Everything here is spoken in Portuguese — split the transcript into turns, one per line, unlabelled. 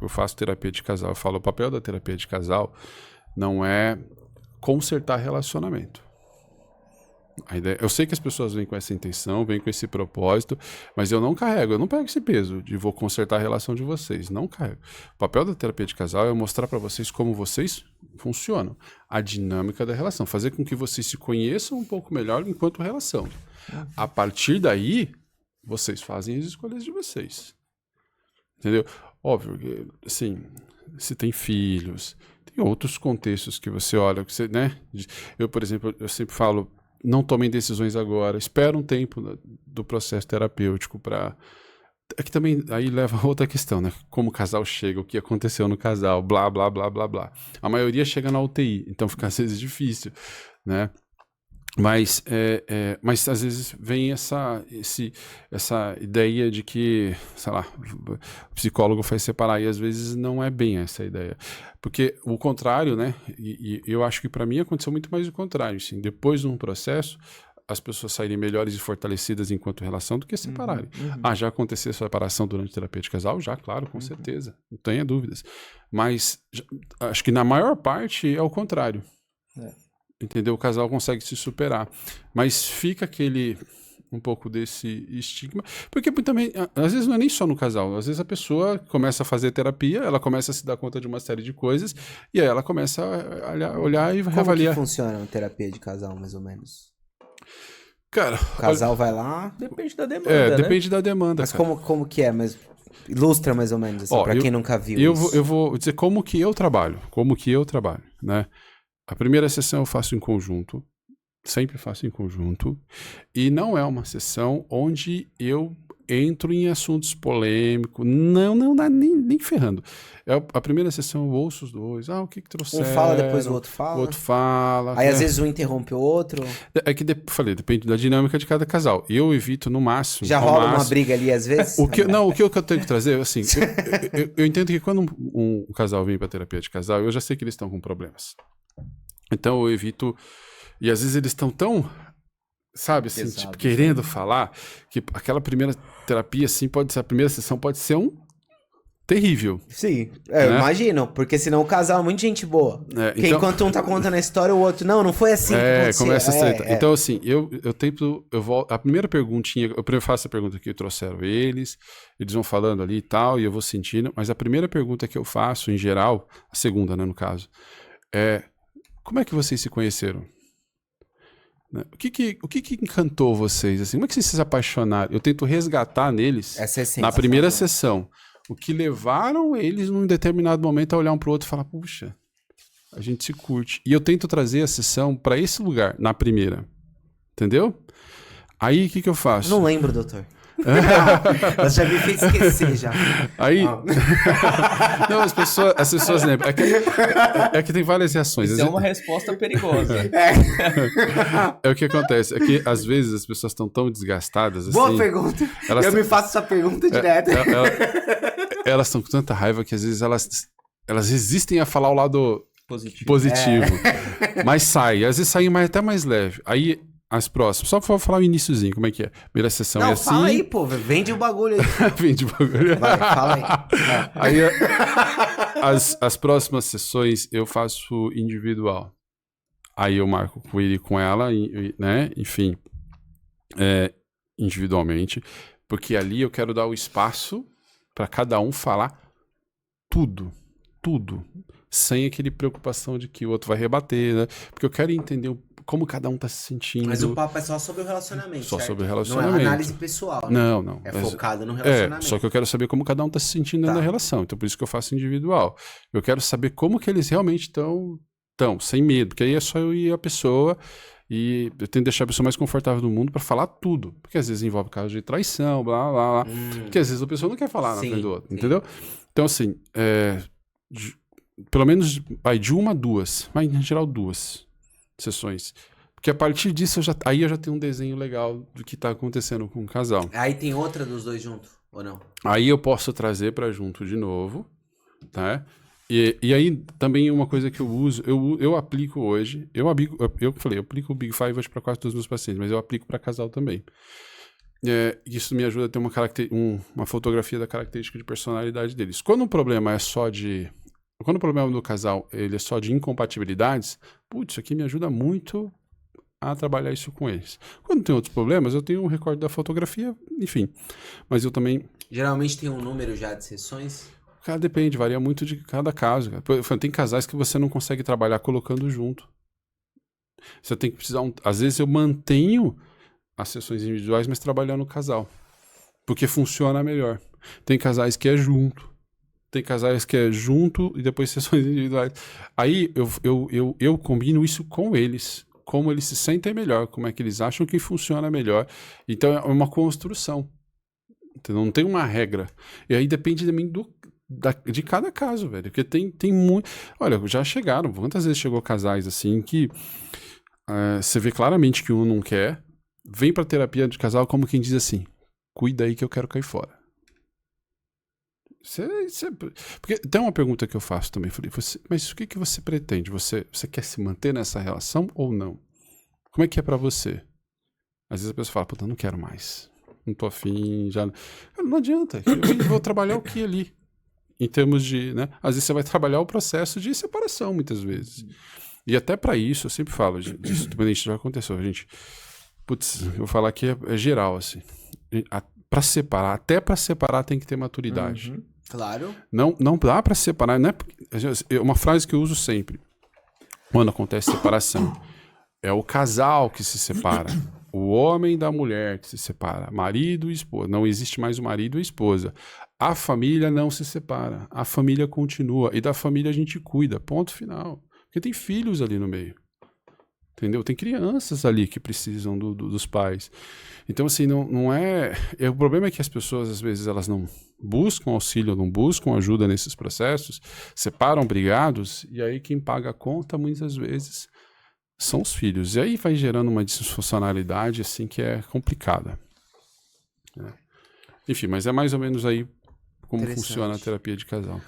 eu faço terapia de casal, eu falo, o papel da terapia de casal não é consertar relacionamento. A ideia, eu sei que as pessoas vêm com essa intenção, vêm com esse propósito, mas eu não pego esse peso de vou consertar a relação de vocês, não carrego. O papel da terapia de casal é mostrar para vocês como vocês funcionam, a dinâmica da relação, fazer com que vocês se conheçam um pouco melhor enquanto relação. A partir daí, vocês fazem as escolhas de vocês. Entendeu? Óbvio que, assim, se tem filhos, tem outros contextos que você olha, que você, né? Eu, por exemplo, eu sempre falo, não tomem decisões agora, espera um tempo do processo terapêutico para... É que também aí leva a outra questão, né? Como o casal chega, o que aconteceu no casal, blá, blá, blá, blá, blá. A maioria chega na UTI, então fica às vezes difícil, né? Mas às vezes vem essa ideia de que, sei lá, o psicólogo faz separar, e às vezes não é bem essa ideia. Porque o contrário, né? E eu acho que para mim aconteceu muito mais o contrário. Assim, depois de um processo, as pessoas saírem melhores e fortalecidas enquanto relação do que separarem. Já aconteceu separação durante a terapia de casal? Já, claro, com certeza. Não tenha dúvidas. Mas acho que na maior parte é o contrário. Entendeu? O casal consegue se superar. Mas fica um pouco desse estigma. Porque também, às vezes não é nem só no casal. Às vezes a pessoa começa a fazer terapia, ela começa a se dar conta de uma série de coisas, e aí ela começa a olhar e reavaliar.
Como que funciona a terapia de casal, mais ou menos?
Cara,
o casal vai lá...
Depende da demanda, né?
Depende da demanda,
Mas
cara.
como que é? Mas ilustra mais ou menos, assim, pra quem nunca viu isso.
Eu vou dizer como que eu trabalho, né? A primeira sessão eu faço em conjunto, sempre faço em conjunto, e não é uma sessão onde eu entro em assuntos polêmicos, não dá nem ferrando. A primeira sessão eu ouço os dois, o que trouxeram?
Um fala, depois o outro fala. Aí às vezes um interrompe o outro.
É que, falei, depende da dinâmica de cada casal. Eu evito no máximo...
Já rola uma briga ali às vezes?
O que eu tenho que trazer, assim, eu entendo que quando um casal vem para terapia de casal, eu já sei que eles estão com problemas. Então eu evito, e às vezes eles estão tão, sabe, assim, tipo, querendo falar, que aquela primeira terapia, assim, a primeira sessão pode ser terrível.
Sim, eu imagino, porque senão o casal é muita gente boa. Porque enquanto um tá contando a história, o outro, não foi assim que aconteceu.
Começa a treta. Então, assim, eu tento, a primeira perguntinha, eu faço a pergunta que trouxeram eles vão falando ali e tal, e eu vou sentindo, mas a primeira pergunta que eu faço, em geral, a segunda, né, no caso, é: como é que vocês se conheceram? O que encantou vocês? Assim, como é que vocês se apaixonaram? Eu tento resgatar neles, na primeira sessão, o que levaram eles num determinado momento a olhar um pro outro e falar, puxa, a gente se curte. E eu tento trazer a sessão para esse lugar, na primeira. Entendeu? Aí, o que eu faço?
Não lembro, doutor. Você já me fez esquecer já.
Aí. Não, as pessoas lembram. É que tem várias reações.
Isso é uma resposta perigosa.
É o que acontece. É que às vezes as pessoas estão tão desgastadas.
Boa
assim,
pergunta. Eu me faço essa pergunta direto.
Elas estão com tanta raiva que às vezes elas resistem a falar o lado positivo. Mas sai. Às vezes sai até mais leve. Aí. As próximas, só pra falar o iniciozinho, como é que é? Primeira sessão é assim...
fala aí, pô, vende o bagulho aí.
Vende o bagulho.
Vai, fala aí.
Aí, as próximas sessões eu faço individual. Aí eu marco com ele e com ela, né? Enfim, individualmente. Porque ali eu quero dar o espaço para cada um falar tudo. Sem aquele preocupação de que o outro vai rebater, né? Porque eu quero entender como cada um tá se sentindo.
Mas o papo é só sobre o relacionamento,
Só
certo?
sobre o relacionamento.
Não é análise pessoal.
Não.
É focado no relacionamento.
Só que eu quero saber como cada um tá se sentindo dentro da relação. Então por isso que eu faço individual. Eu quero saber como que eles realmente estão, sem medo. Porque aí é só eu e a pessoa, e eu tento deixar a pessoa mais confortável do mundo para falar tudo. Porque às vezes envolve caso de traição, blá, blá, blá. Porque às vezes a pessoa não quer falar na frente do outro, entendeu? Então assim, pelo menos de 1 a 2, mas em geral 2 sessões. Porque a partir disso, eu já tenho um desenho legal do que tá acontecendo com o casal.
Aí tem outra dos dois juntos, ou não?
Aí eu posso trazer para junto de novo, tá? E aí também uma coisa que eu uso, eu aplico hoje, eu aplico o Big Five hoje para quase todos os meus pacientes, mas eu aplico para casal também. Isso me ajuda a ter uma fotografia da característica de personalidade deles. Quando o problema Quando o problema do casal ele é só de incompatibilidades, isso aqui me ajuda muito a trabalhar isso com eles. Quando tem outros problemas, eu tenho um recorte da fotografia, enfim. Mas eu também...
Geralmente tem um número já de sessões?
Cara, depende, varia muito de cada caso. Tem casais que você não consegue trabalhar colocando junto. Você tem que precisar... Às vezes eu mantenho as sessões individuais, mas trabalhando no casal. Porque funciona melhor. Tem casais que é junto. Tem casais que é junto e depois sessões individuais. Aí eu combino isso com eles. Como eles se sentem melhor, como é que eles acham que funciona melhor. Então é uma construção. Entendeu? Não tem uma regra. E aí depende também de cada caso, velho. Porque tem muito... Olha, já chegaram. Quantas vezes chegou casais assim que você vê claramente que um não quer, vem pra terapia de casal como quem diz assim, cuida aí que eu quero cair fora. Porque tem uma pergunta que eu faço também, falei, mas o que você pretende? Você quer se manter nessa relação ou não? Como é que é pra você? Às vezes a pessoa fala, puta, eu não quero mais, não tô afim, já... Não adianta, eu vou trabalhar o que ali? Em termos de, né? Às vezes você vai trabalhar o processo de separação, muitas vezes. E até pra isso, eu sempre falo, isso já aconteceu, gente. Putz, eu vou falar que é geral, assim. Pra separar, até pra separar tem que ter maturidade.
Uhum. Claro.
Não dá pra separar, não é uma frase que eu uso sempre. Quando acontece separação, é o casal que se separa, o homem da mulher que se separa, marido e esposa. Não existe mais o marido e a esposa. A família não se separa, a família continua e da família a gente cuida, ponto final. Porque tem filhos ali no meio. Entendeu? Tem crianças ali que precisam dos pais. Então, assim, não é... O problema é que as pessoas, às vezes, elas não buscam auxílio, não buscam ajuda nesses processos, separam brigados, e aí quem paga a conta, muitas vezes, são os filhos. E aí vai gerando uma disfuncionalidade, assim, que é complicada. Enfim, mas é mais ou menos aí como funciona a terapia de casal.